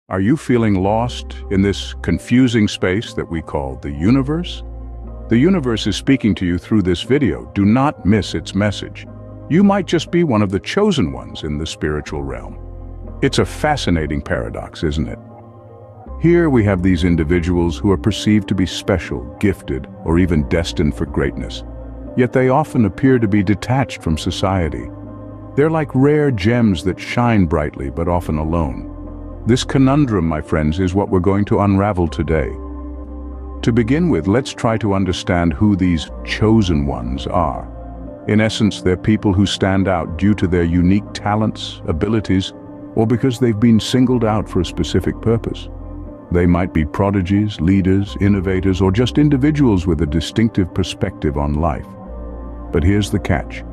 Are you feeling lost in this confusing space that we call the universe? The universe is speaking to you through this video. Do not miss its message. You might just be one of the chosen ones in the spiritual realm. It's a fascinating paradox, isn't it? Here we have these individuals who are perceived to be special, gifted, or even destined for greatness. Yet they often appear to be detached from society. They're like rare gems that shine brightly but often alone. This conundrum, my friends, is what we're going to unravel today. To begin with, let's try to understand who these chosen ones are. In essence, they're people who stand out due to their unique talents, abilities, or because they've been singled out for a specific purpose. They might be prodigies, leaders, innovators, or just individuals with a distinctive perspective on life. But here's the catch.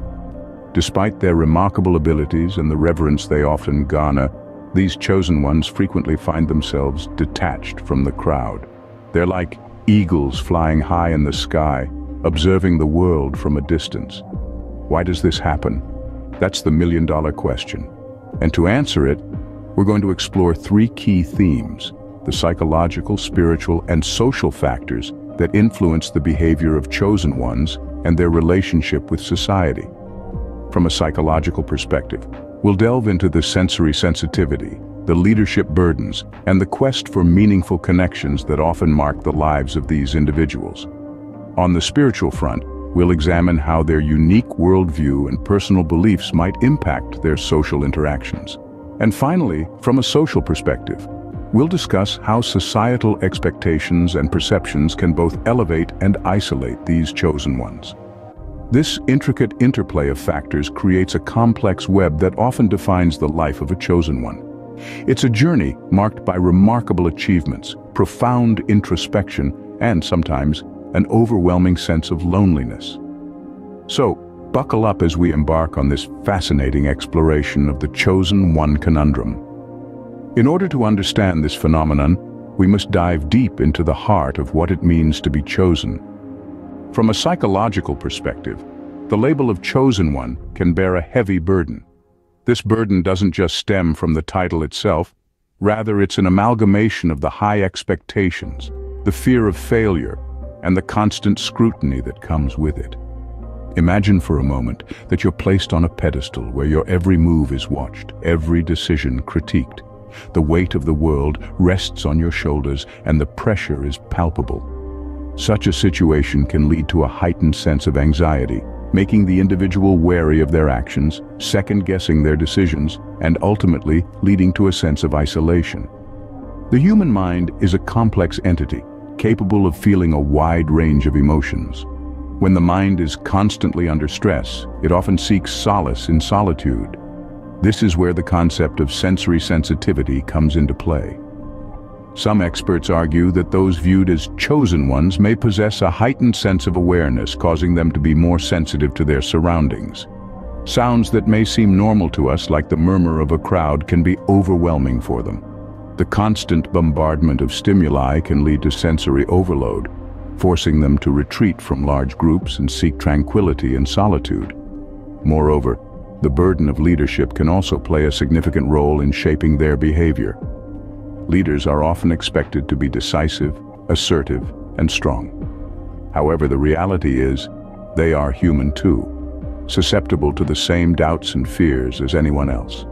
Despite their remarkable abilities and the reverence they often garner, these chosen ones frequently find themselves detached from the crowd. They're like eagles flying high in the sky, observing the world from a distance. Why does this happen? That's the million-dollar question. And to answer it, we're going to explore three key themes: the psychological, spiritual, and social factors that influence the behavior of chosen ones and their relationship with society. From a psychological perspective, we'll delve into the sensory sensitivity, the leadership burdens, and the quest for meaningful connections that often mark the lives of these individuals. On the spiritual front, we'll examine how their unique worldview and personal beliefs might impact their social interactions. And finally, from a social perspective, we'll discuss how societal expectations and perceptions can both elevate and isolate these chosen ones. This intricate interplay of factors creates a complex web that often defines the life of a chosen one. It's a journey marked by remarkable achievements, profound introspection, and sometimes an overwhelming sense of loneliness. So, buckle up as we embark on this fascinating exploration of the chosen one conundrum. In order to understand this phenomenon, we must dive deep into the heart of what it means to be chosen. From a psychological perspective, the label of chosen one can bear a heavy burden. This burden doesn't just stem from the title itself, rather it's an amalgamation of the high expectations, the fear of failure, and the constant scrutiny that comes with it. Imagine for a moment that you're placed on a pedestal where your every move is watched, every decision critiqued. The weight of the world rests on your shoulders and the pressure is palpable. Such a situation can lead to a heightened sense of anxiety, making the individual wary of their actions, second-guessing their decisions, and ultimately leading to a sense of isolation. The human mind is a complex entity, capable of feeling a wide range of emotions. When the mind is constantly under stress, it often seeks solace in solitude. This is where the concept of sensory sensitivity comes into play. Some experts argue that those viewed as chosen ones may possess a heightened sense of awareness, causing them to be more sensitive to their surroundings. Sounds that may seem normal to us, like the murmur of a crowd, can be overwhelming for them. The constant bombardment of stimuli can lead to sensory overload, forcing them to retreat from large groups and seek tranquility in solitude. Moreover, the burden of leadership can also play a significant role in shaping their behavior. Leaders are often expected to be decisive, assertive, and strong. However, the reality is, they are human too, susceptible to the same doubts and fears as anyone else.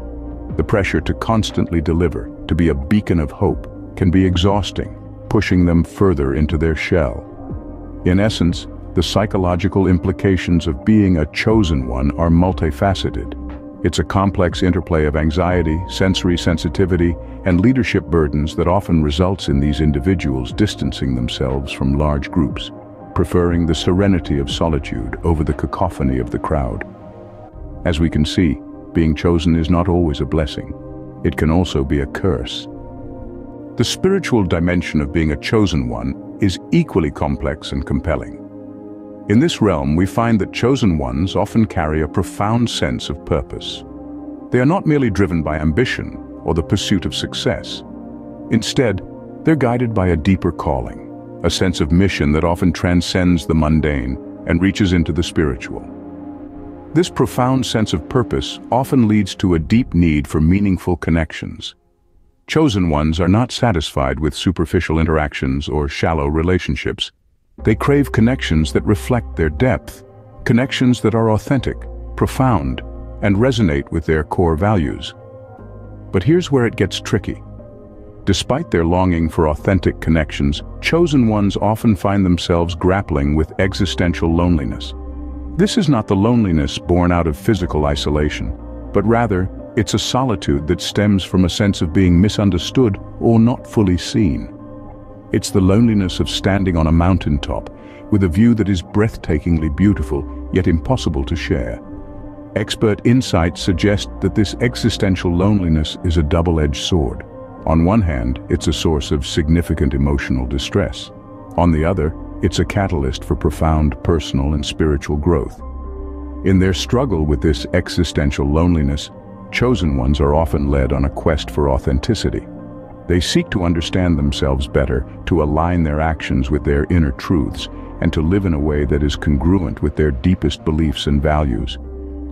The pressure to constantly deliver, to be a beacon of hope, can be exhausting, pushing them further into their shell. In essence, the psychological implications of being a chosen one are multifaceted. It's a complex interplay of anxiety, sensory sensitivity, and leadership burdens that often results in these individuals distancing themselves from large groups, preferring the serenity of solitude over the cacophony of the crowd. As we can see, being chosen is not always a blessing. It can also be a curse. The spiritual dimension of being a chosen one is equally complex and compelling. In this realm, we find that chosen ones often carry a profound sense of purpose. They are not merely driven by ambition or the pursuit of success. Instead, they're guided by a deeper calling, a sense of mission that often transcends the mundane and reaches into the spiritual. This profound sense of purpose often leads to a deep need for meaningful connections. Chosen ones are not satisfied with superficial interactions or shallow relationships. They crave connections that reflect their depth, connections that are authentic, profound, and resonate with their core values. But here's where it gets tricky. Despite their longing for authentic connections, chosen ones often find themselves grappling with existential loneliness. This is not the loneliness born out of physical isolation, but rather, it's a solitude that stems from a sense of being misunderstood or not fully seen. It's the loneliness of standing on a mountaintop with a view that is breathtakingly beautiful, yet impossible to share. Expert insights suggest that this existential loneliness is a double-edged sword. On one hand, it's a source of significant emotional distress. On the other, it's a catalyst for profound personal and spiritual growth. In their struggle with this existential loneliness, chosen ones are often led on a quest for authenticity. They seek to understand themselves better, to align their actions with their inner truths, and to live in a way that is congruent with their deepest beliefs and values.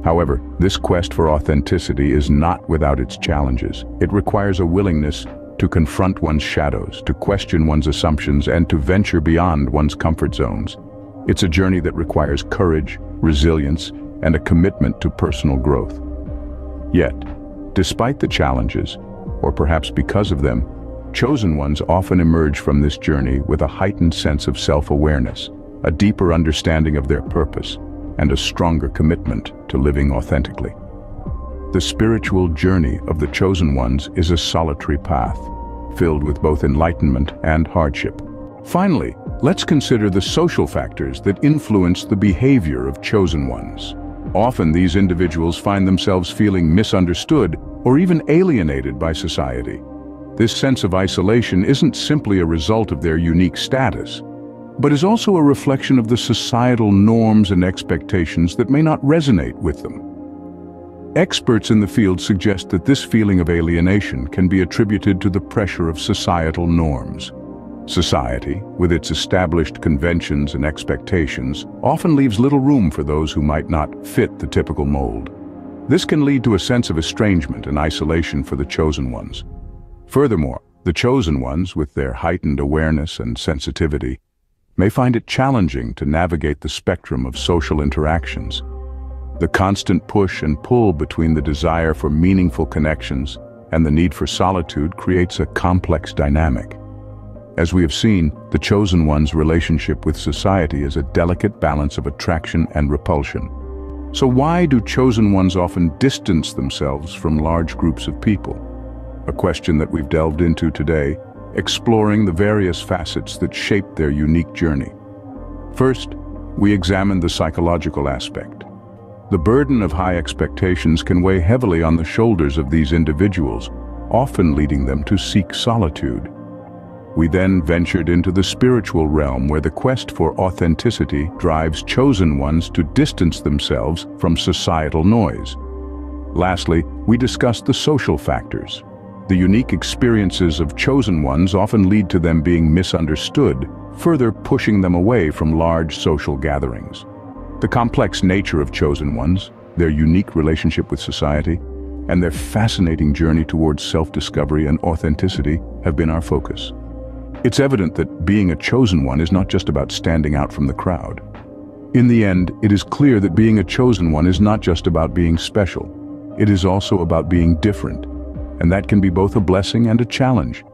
However, this quest for authenticity is not without its challenges. It requires a willingness to confront one's shadows, to question one's assumptions, and to venture beyond one's comfort zones. It's a journey that requires courage, resilience, and a commitment to personal growth. Yet, despite the challenges, or perhaps because of them, chosen ones often emerge from this journey with a heightened sense of self-awareness, a deeper understanding of their purpose, and a stronger commitment to living authentically. The spiritual journey of the chosen ones is a solitary path, filled with both enlightenment and hardship. Finally, let's consider the social factors that influence the behavior of chosen ones. Often these individuals find themselves feeling misunderstood or even alienated by society. This sense of isolation isn't simply a result of their unique status, but is also a reflection of the societal norms and expectations that may not resonate with them. Experts in the field suggest that this feeling of alienation can be attributed to the pressure of societal norms. Society, with its established conventions and expectations, often leaves little room for those who might not fit the typical mold. This can lead to a sense of estrangement and isolation for the chosen ones. Furthermore, the chosen ones, with their heightened awareness and sensitivity, may find it challenging to navigate the spectrum of social interactions. The constant push and pull between the desire for meaningful connections and the need for solitude creates a complex dynamic. As we have seen, the chosen one's relationship with society is a delicate balance of attraction and repulsion. So why do chosen ones often distance themselves from large groups of people? A question that we've delved into today, exploring the various facets that shape their unique journey. First, we examine the psychological aspect. The burden of high expectations can weigh heavily on the shoulders of these individuals, often leading them to seek solitude. We then ventured into the spiritual realm where the quest for authenticity drives chosen ones to distance themselves from societal noise. Lastly, we discussed the social factors. The unique experiences of chosen ones often lead to them being misunderstood, further pushing them away from large social gatherings. The complex nature of chosen ones, their unique relationship with society, and their fascinating journey towards self-discovery and authenticity have been our focus. It's evident that being a chosen one is not just about standing out from the crowd. In the end, it is clear that being a chosen one is not just about being special. It is also about being different, and that can be both a blessing and a challenge.